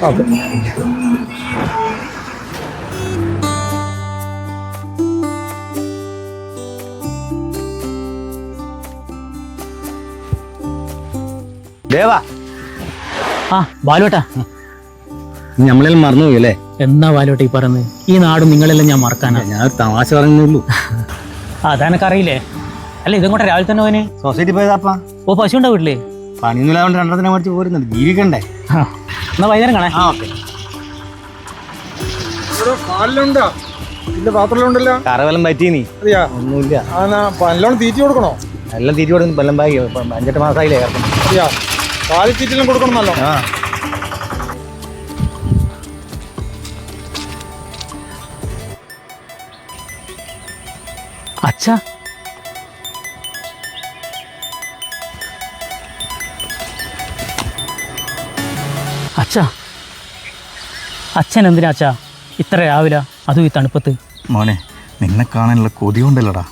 Okay. ദേവാ, ആ ബാലോട്ടാ, നമ്മളെല്ലാം മറന്നുപോയി അല്ലേ? എന്നാ ബാലോട്ട ഈ പറയുന്നത്? ഈ നാടും നിങ്ങളെല്ലാം ഞാൻ മറക്കാനാ. ഞാൻ തമാശ പറഞ്ഞുള്ളൂ. അതെനക്കറിയില്ലേ. അല്ല ഇതും രാവിലെ തന്നെ പോനെ സൊസൈറ്റി പോയതാപ്പാ. ഓ പശു ഉണ്ടോ വീട്ടില്? പണിയൊന്നുമില്ലാണ്ട് രണ്ടെണ്ണത്തിനെ മറിച്ച് പോരുന്നുണ്ട്, ജീവിക്കണ്ടേ? എന്നാ വൈകുന്നേരം കാണേ. ഓക്കെ. പാലിലുണ്ടോ? ഇല്ല, പാത്രത്തിലുണ്ടല്ലോ. കറവെല്ലാം പറ്റി നീ? അതെയാ? ഒന്നുമില്ല. നല്ലോണം തീറ്റി കൊടുക്കണോ? എല്ലാം തീറ്റി കൊടുക്കുന്നു. വെള്ളം ബാഗി 5-8 മാസമായില്ലേ കിടക്കുന്നു. അതെയാ? പാല് തീറ്റെല്ലാം കൊടുക്കണം നല്ലോ. ആ, അച്ഛാ, അച്ഛാ, അച്ഛൻ എന്തിനാ അച്ഛാ ഇത്ര രാവിലെ, അതും ഈ തണുപ്പത്ത്? മോനെ, നിന്നെ കാണാനുള്ള കൊതി കൊണ്ടല്ലടാ.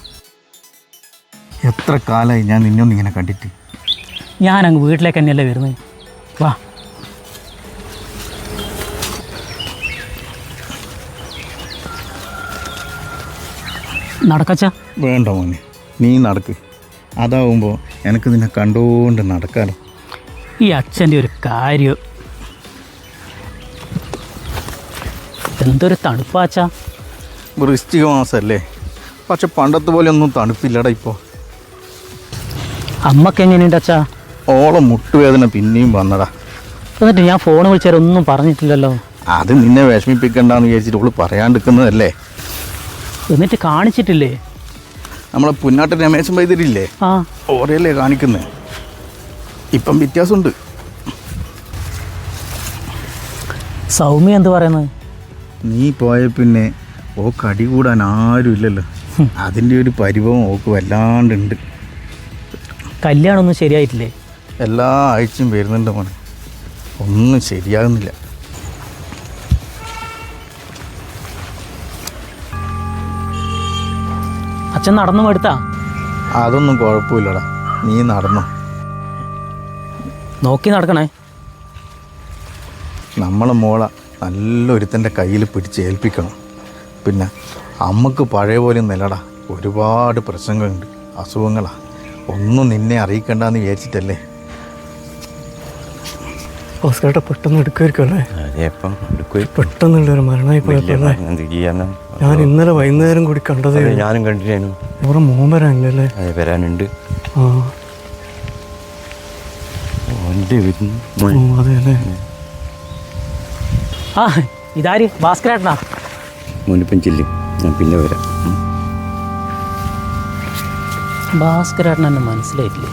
എത്ര കാലമായി ഞാൻ നിന്നൊന്നും ഇങ്ങനെ കണ്ടിട്ട്. ഞാൻ അങ്ങ് വീട്ടിലേക്ക് തന്നെയല്ലേ വരുന്നത്. വാ. നടക്കച്ചാ. വേണ്ട മോനെ, നീ നടക്ക്. അതാവുമ്പോൾ എനിക്ക് നിന്നെ കണ്ടുകൊണ്ട് നടക്കാലോ. ഈ അച്ഛൻ്റെ ഒരു കാര്യം, എന്തൊരു തണുപ്പാച്ചാ. വൃശ്ചിക മാസമല്ലേ, പക്ഷെ പണ്ടത്തെ പോലെ ഒന്നും തണുപ്പില്ലടാ ഇപ്പോൾ. അമ്മക്ക് എങ്ങനെയുണ്ട് അച്ഛാ? ഓളം മുട്ടുവേദന പിന്നെയും വന്നടാ. എന്നിട്ട് ഞാൻ ഫോൺ വിളിച്ചാലൊന്നും പറഞ്ഞിട്ടില്ലല്ലോ. അത് നിന്നെ വിഷമിപ്പിക്കണ്ടെന്ന് വിചാരിച്ചിട്ട് ഓള് പറയാണ്ടിരിക്കുന്നതല്ലേ. എന്നിട്ട് കാണിച്ചിട്ടില്ലേ? നമ്മളെ പുന്നാട്ട് രമേശൻ വൈദ്യരില്ലേ, ആ, ഓരെയല്ലേ കാണിക്കുന്നത്. ഇപ്പം വ്യത്യാസമുണ്ട്. സൗമ്യ എന്ത് പറയുന്നത്? നീ പോയ പിന്നെ ഓക്ക് അടി കൂടാൻ ആരും ഇല്ലല്ലോ. അതിൻ്റെ ഒരു പരിഭവം ഓക്ക് വല്ലാണ്ടുണ്ട്. കല്യാണമൊന്നും ശരിയായിട്ടില്ലേ? എല്ലാ ആഴ്ചയും വരുന്നുണ്ട് മോനെ, ഒന്നും ശരിയാകുന്നില്ല. അച്ഛൻ നടന്നു എടുത്താ? അതൊന്നും കുഴപ്പമില്ലടാ, നീ നടന്നോ. നോക്കി നടക്കണേ. നമ്മളെ മോളെ നല്ലൊരുത്തൻ്റെ കയ്യിൽ പിടിച്ച് ഏൽപ്പിക്കണം. പിന്നെ അമ്മക്ക് പഴയ പോലെ നിലടാ, ഒരുപാട് പ്രശ്നങ്ങളുണ്ട്, അസുഖങ്ങളാണ്. ഒന്നും നിന്നെ അറിയിക്കണ്ടെന്ന് വിചാരിച്ചിട്ടല്ലേ. ഓസ്കാർട്ട പെട്ടെന്ന് എടുക്കുമായിരിക്കുമല്ലേ? പെട്ടെന്നുള്ളൊരു മരണമായി പോയപ്പോഴല്ലേ? ഞാൻ ഇന്നലെ വൈകുന്നേരം കൂടി കണ്ടതേ. ഞാനും കണ്ടിരുന്നു. ഇവിടെ മോൻ വരാനില്ലല്ലേ? വരാനുണ്ട്. ആ, അതെ അല്ലേ? ആ, ഇതാര്? ഭാസ്കരേട്ടനാ? മുനിപ്പം ചെല്ലും, ഞാൻ പിന്നെ വരാം. ഭാസ്കരേട്ടൻ എന്നെ മനസ്സിലായിട്ടില്ലേ?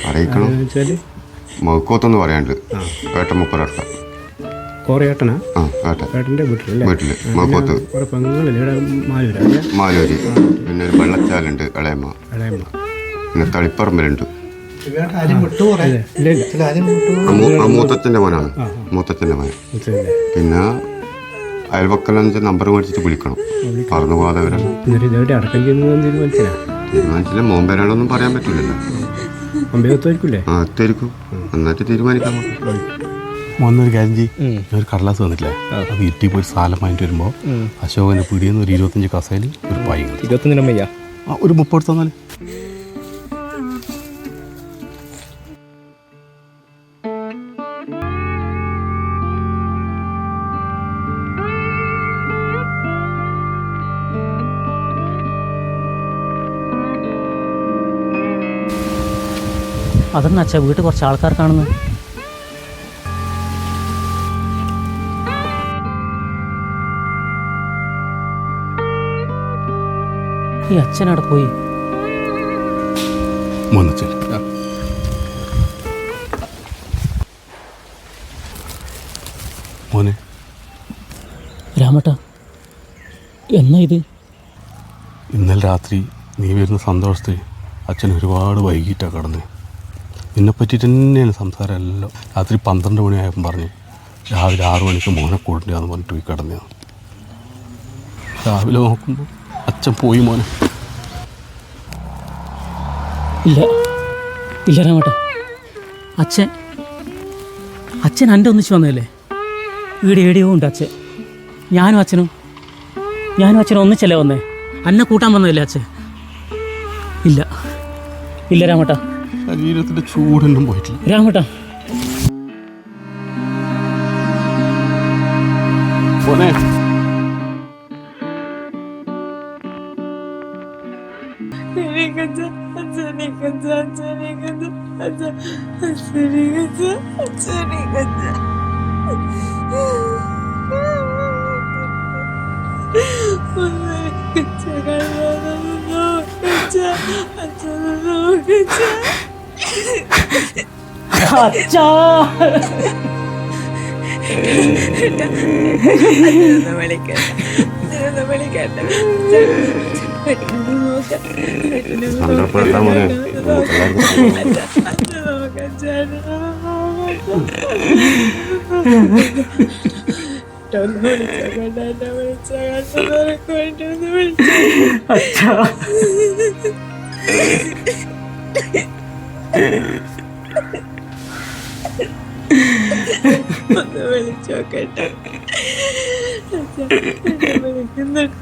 അറിയിക്കണം. മൗക്കോത്തൊന്ന് പറയാണ്ട് ഏട്ടൻ മുപ്പരടക്കാം. കോറേട്ടനാ? ആ, ഏട്ടൻ ഏട്ടൻ്റെ വീട്ടിലല്ലേ? വീട്ടില് മൗക്കോത്ത് മാലൂര്, പിന്നെ ഒരു വെള്ളച്ചാലുണ്ട് ഇളയമ്മ, പിന്നെ തളിപ്പറമ്പിലുണ്ട്. മൂത്തച്ഛൻ്റെ മോനാണ്, മൂത്തച്ഛൻ്റെ മോൻ. പിന്നെ അയൽവക്കലഞ്ച് നമ്പർ മേടിച്ചിട്ട് വിളിക്കണം, പറഞ്ഞു പോകാതെ വരണം. തീരുമാനിച്ചില്ല, മോൻ വരാനൊന്നും പറയാൻ പറ്റില്ലല്ലോ. ആ, എത്തായിരിക്കും. എന്നിട്ട് തീരുമാനിക്കാം. മോനൊരു കാര്യം ചെയ്യും, ഒരു കടലാസ് വന്നിട്ടില്ലേ, അത് ഇട്ടി പോയി സാലം വാങ്ങിട്ട് വരുമ്പോൾ അശോകൻ്റെ പിടിയെന്ന് ഒരു 25 കസയിൽ ഒരു പായി 25 ഒരു 30 തന്നാൽ. അതെന്നാ അച്ഛാ വീട്ടിൽ കുറച്ച് ആൾക്കാർ കാണുന്നു. ഈ അച്ഛനവിടെ പോയി. മോനെ, രാമട്ട, എന്നാ ഇത്? ഇന്നലെ രാത്രി നീ വരുന്ന സന്തോഷത്തിൽ അച്ഛൻ ഒരുപാട് വൈകിട്ടാണ് കടന്നത്. നിന്നെപ്പറ്റിയിട്ട് തന്നെയാണ് സംസാരമല്ലോ. രാത്രി 12 മണിയായപ്പം പറഞ്ഞ് രാവിലെ 6 മണിക്ക് മോനെ കൂടണ്ടെന്ന് പറഞ്ഞിട്ട് പോയി കിടന്നതാണ്. രാവിലെ നോക്കുമ്പോൾ അച്ഛൻ പോയി മോനെ. ഇല്ല, ഇല്ല രാമേട്ടാ, അച്ഛൻ എൻ്റെ ഒന്നിച്ച് വന്നതല്ലേ. ഈടെ ഏടിയോ ഉണ്ട് അച്ഛൻ. ഞാനും അച്ഛനും ഒന്നിച്ചല്ലേ വന്നേ. അന്നെ കൂട്ടാൻ വന്നതല്ലേ അച്ഛൻ. ഇല്ല രാമേട്ടാ. ശരീരത്തിന്റെ ചൂടൊന്നും പോയിട്ടില്ല രാമേട്ടാ. പോനെ. അച്ഛാ സങ്കടപ്പെട്ടാ മോനെ വിളിച്ചോക്കട്ടെ. വിളിക്കുന്നുണ്ട്.